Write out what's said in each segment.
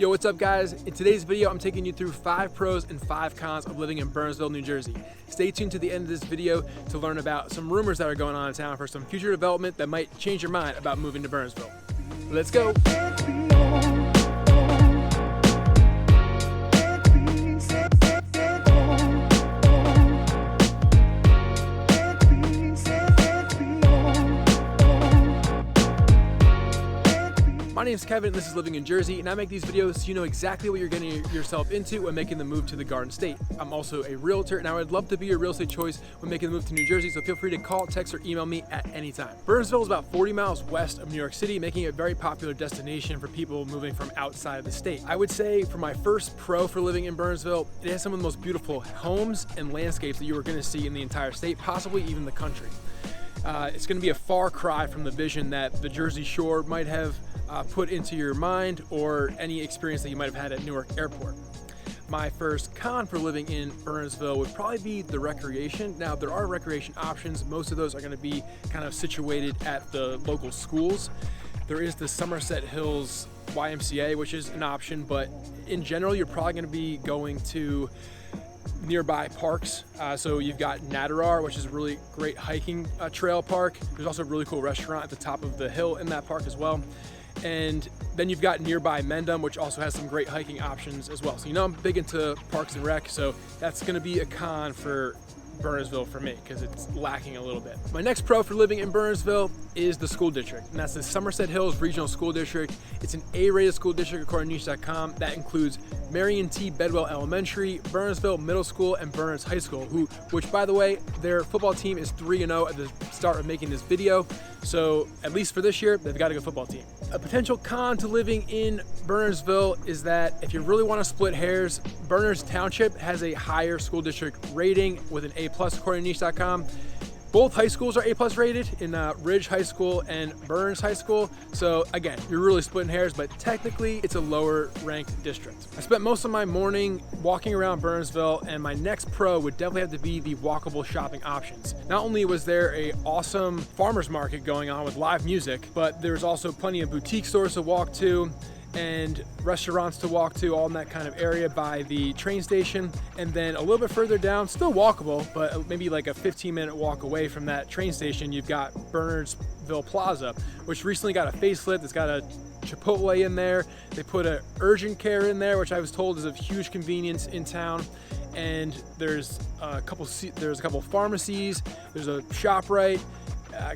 Yo, what's up guys? In today's video, I'm taking you through 5 pros and 5 cons of living in Burnsville, New Jersey. Stay tuned to the end of this video to learn about some rumors that are going on in town for some future development that might change your mind about moving to Burnsville. Let's go. My name is Kevin, this is Living in Jersey, and I make these videos so you know exactly what you're getting yourself into when making the move to the Garden State. I'm also a realtor, and I would love to be your real estate choice when making the move to New Jersey, so feel free to call, text, or email me at any time. Burnsville is about 40 miles west of New York City, making it a very popular destination for people moving from outside of the state. I would say for my first pro for living in Burnsville, it has some of the most beautiful homes and landscapes that you are going to see in the entire state, possibly even the country. It's going to be a far cry from the vision that the Jersey Shore might have put into your mind, or any experience that you might have had at Newark Airport. My first con for living in Burnsville would probably be the recreation. Now, there are recreation options. Most of those are going to be kind of situated at the local schools. There is the Somerset Hills YMCA, which is an option, but in general, you're probably going to be going to nearby parks. So you've got Natarar, which is a really great hiking trail park. There's also a really cool restaurant at the top of the hill in that park as well. And then you've got nearby Mendham, which also has some great hiking options as well. So you know I'm big into parks and rec, so that's gonna be a con for Burnsville for me because it's lacking a little bit. My next pro for living in Burnsville is the school district, and that's the Somerset Hills Regional School District. It's an A-rated school district according to niche.com. That includes Marion T. Bedwell Elementary, Burnsville Middle School, and Burns High School, which by the way, their football team is 3-0 at the start of making this video. So at least for this year, they've got a good football team. A potential con to living in Burnsville is that if you really want to split hairs, Bernards Township has a higher school district rating with an A+ according to niche.com. Both high schools are A+ rated in Ridge High School and Burns High School. So again, you're really splitting hairs, but technically it's a lower ranked district. I spent most of my morning walking around Burnsville, and my next pro would definitely have to be the walkable shopping options. Not only was there an awesome farmer's market going on with live music, but there's also plenty of boutique stores to walk to and restaurants to walk to, all in that kind of area by the train station. And then a little bit further down, still walkable, but maybe like a 15-minute walk away from that train station, you've got Bernardsville Plaza, which recently got a facelift. It's got a Chipotle in there. They put a urgent care in there, which I was told is a huge convenience in town. And there's a couple pharmacies, there's a ShopRite,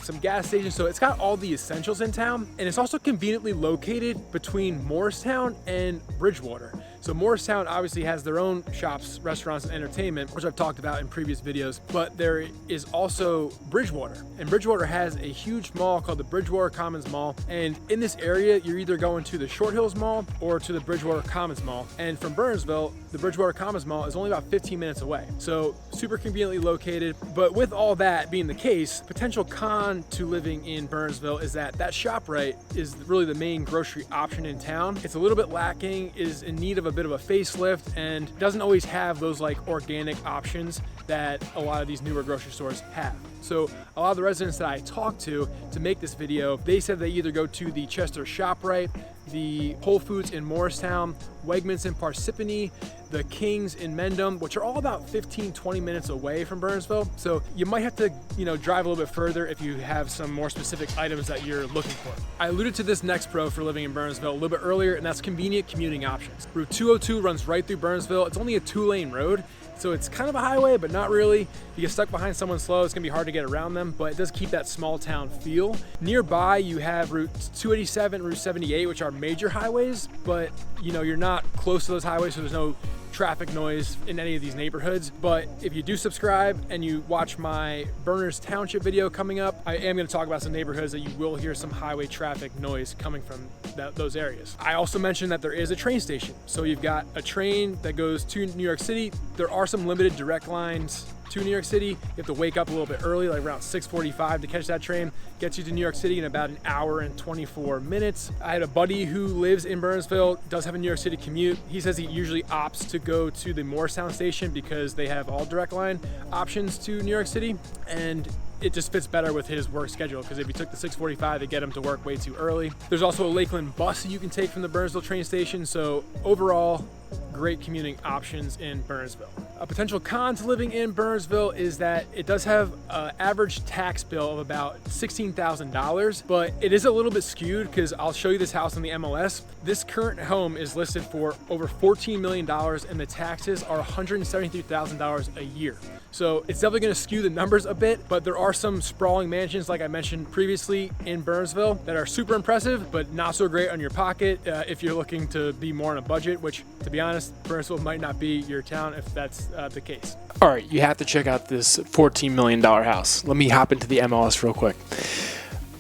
some gas stations, so it's got all the essentials in town, and it's also conveniently located between Morristown and Bridgewater. So Morristown obviously has their own shops, restaurants, and entertainment, which I've talked about in previous videos, but there is also Bridgewater, and Bridgewater has a huge mall called the Bridgewater Commons Mall, and in this area, you're either going to the Short Hills Mall or to the Bridgewater Commons Mall, and from Burnsville, the Bridgewater Commons Mall is only about 15 minutes away, so super conveniently located. But with all that being the case, potential con to living in Burnsville is that ShopRite is really the main grocery option in town. It's a little bit lacking, is in need of a bit of a facelift, and doesn't always have those like organic options that a lot of these newer grocery stores have. So a lot of the residents that I talked to make this video, they said they either go to the Chester ShopRite, the Whole Foods in Morristown, Wegmans in Parsippany, the Kings in Mendham, which are all about 15-20 minutes away from Burnsville. So you might have to, drive a little bit further if you have some more specific items that you're looking for. I alluded to this next pro for living in Burnsville a little bit earlier, and that's convenient commuting options. Route 202 runs right through Burnsville. It's only a 2-lane road, so it's kind of a highway, but not really. If you get stuck behind someone slow, it's gonna be hard to get around them, but it does keep that small town feel. Nearby, you have Route 287, Route 78, which are major highways, but you're not close to those highways, so there's no traffic noise in any of these neighborhoods. But if you do subscribe and you watch my Bernards Township video coming up, I am going to talk about some neighborhoods that you will hear some highway traffic noise coming from those areas. I also mentioned that there is a train station. So you've got a train that goes to New York City. There are some limited direct lines to New York City. You have to wake up a little bit early, like around 6:45 to catch that train. Gets you to New York City in about an hour and 24 minutes. I had a buddy who lives in Burnsville, does have a New York City commute. He says he usually opts to go to the Morristown station because they have all direct line options to New York City. And it just fits better with his work schedule, because if you took the 6:45, they get him to work way too early. There's also a Lakeland bus you can take from the Burnsville train station, so overall, great commuting options in Burnsville. A potential con to living in Burnsville is that it does have an average tax bill of about $16,000, but it is a little bit skewed because I'll show you this house on the MLS. This current home is listed for over $14 million and the taxes are $173,000 a year. So it's definitely going to skew the numbers a bit, but there are some sprawling mansions, like I mentioned previously, in Burnsville that are super impressive, but not so great on your pocket if you're looking to be more on a budget, which, to be honest, Burnsville might not be your town if that's the case. All right, you have to check out this $14 million house. Let me hop into the MLS real quick.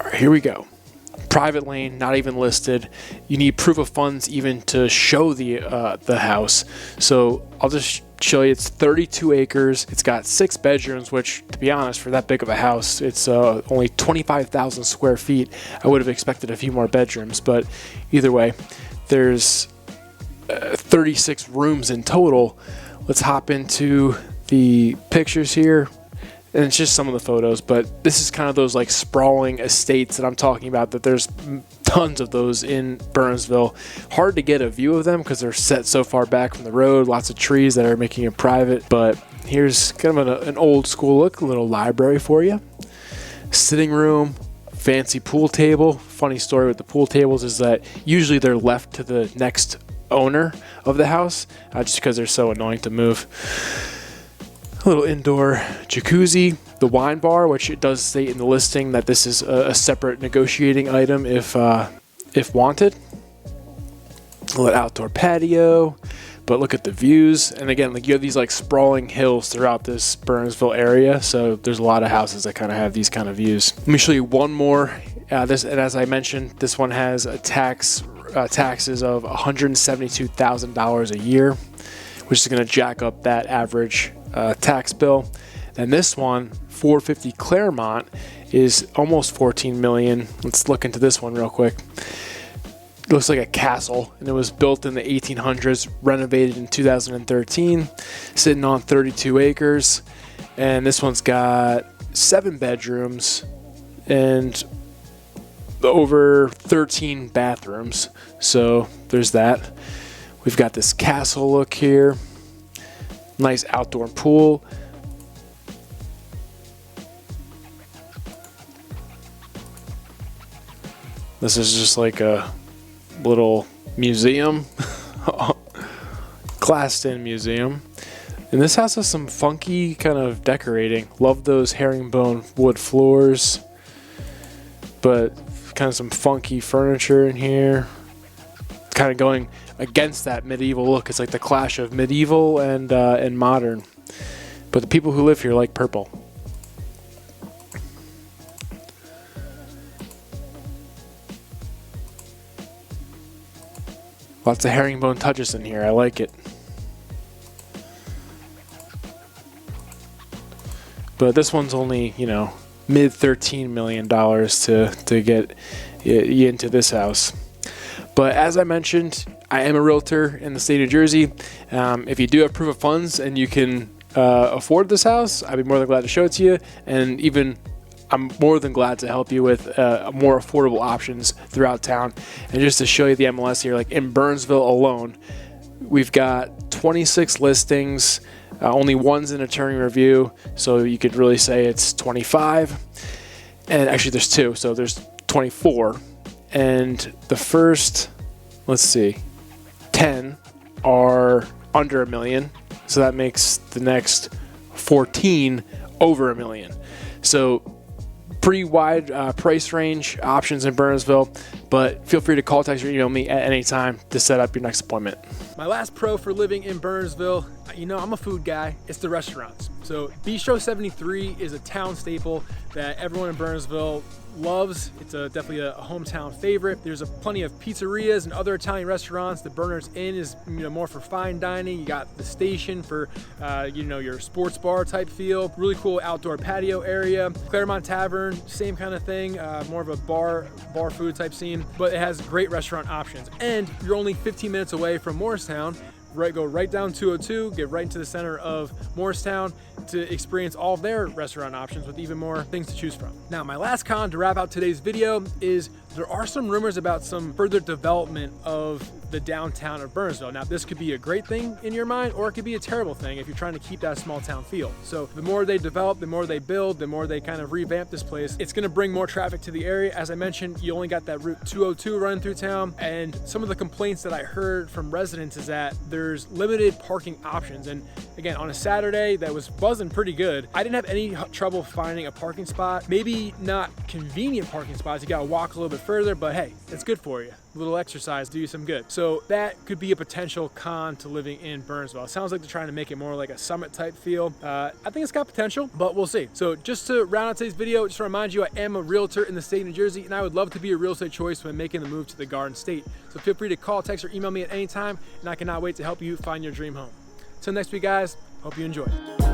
All right, here we go. Private lane, not even listed. You need proof of funds even to show the house. So I'll just show you. It's 32 acres. It's got 6 bedrooms, which, to be honest, for that big of a house, it's only 25,000 square feet. I would have expected a few more bedrooms, but either way, there's 36 rooms in total. Let's hop into the pictures here. And it's just some of the photos, but this is kind of those like sprawling estates that I'm talking about, that there's tons of those in Burnsville. Hard to get a view of them because they're set so far back from the road, lots of trees that are making it private. But here's kind of an old school look, a little library for you. Sitting room, fancy pool table. Funny story with the pool tables is that usually they're left to the next owner of the house, just because they're so annoying to move. A little indoor jacuzzi, the wine bar, which it does state in the listing that this is a separate negotiating item if wanted. A little outdoor patio, but look at the views. And again, like, you have these like sprawling hills throughout this Burnsville area, so there's a lot of houses that kind of have these kind of views. Let me show you one more. And as I mentioned, this one has a taxes of $172,000 a year, which is going to jack up that average tax bill. And this one, 450 Claremont, is almost 14 million. Let's look into this one real quick. It looks like a castle, and it was built in the 1800s, renovated in 2013, sitting on 32 acres. And this one's got 7 bedrooms and over 13 bathrooms. So there's that. We've got this castle look here. Nice outdoor pool. This is just like a little museum. Glassed in museum. And this house has some funky kind of decorating. Love those herringbone wood floors. But kind of some funky furniture in here. Kind of going against that medieval look. It's like the clash of medieval and modern. But the people who live here like purple. Lots of herringbone touches in here. I like it. But this one's only, mid $13 million to get you into this house. But as I mentioned, I am a realtor in the state of New Jersey. If you do have proof of funds and you can afford this house, I'd be more than glad to show it to you. And even I'm more than glad to help you with more affordable options throughout town. And just to show you the MLS here, like in Burnsville alone, we've got 26 listings. Only one's in attorney review, so you could really say it's 25. And actually there's 2, so there's 24. And the first, 10 are under $1 million. So that makes the next 14 over $1 million. So pretty wide price range options in Burnsville, but feel free to call, text, or email me at any time to set up your next appointment. My last pro for living in Burnsville, I'm a food guy, it's the restaurants. So Bistro 73 is a town staple that everyone in Burnsville loves. It's definitely a hometown favorite. There's plenty of pizzerias and other Italian restaurants. The Bernards Inn is more for fine dining. You got the Station for your sports bar type feel. Really cool outdoor patio area. Claremont Tavern, same kind of thing. More of a bar food type scene, but it has great restaurant options. And you're only 15 minutes away from Morristown, go right down 202, get right into the center of Morristown to experience all of their restaurant options with even more things to choose from. Now, my last con to wrap out today's video is there are some rumors about some further development of the downtown of Burnsville. Now, this could be a great thing in your mind, or it could be a terrible thing if you're trying to keep that small town feel. So the more they develop, the more they build, the more they kind of revamp this place, it's gonna bring more traffic to the area. As I mentioned, you only got that Route 202 running through town, and some of the complaints that I heard from residents is that there's limited parking options. And again, on a Saturday that was buzzing pretty good, I didn't have any trouble finding a parking spot. Maybe not convenient parking spots, you gotta walk a little bit further, but hey, it's good for you. A little exercise do you some good. So that could be a potential con to living in Burnsville. It sounds like they're trying to make it more like a summit type feel. I think it's got potential, but we'll see. So just to round out today's video, just to remind you, I am a realtor in the state of New Jersey, and I would love to be a real estate choice when making the move to the Garden State. So feel free to call, text, or email me at any time, and I cannot wait to help you find your dream home. Till next week, guys, hope you enjoy.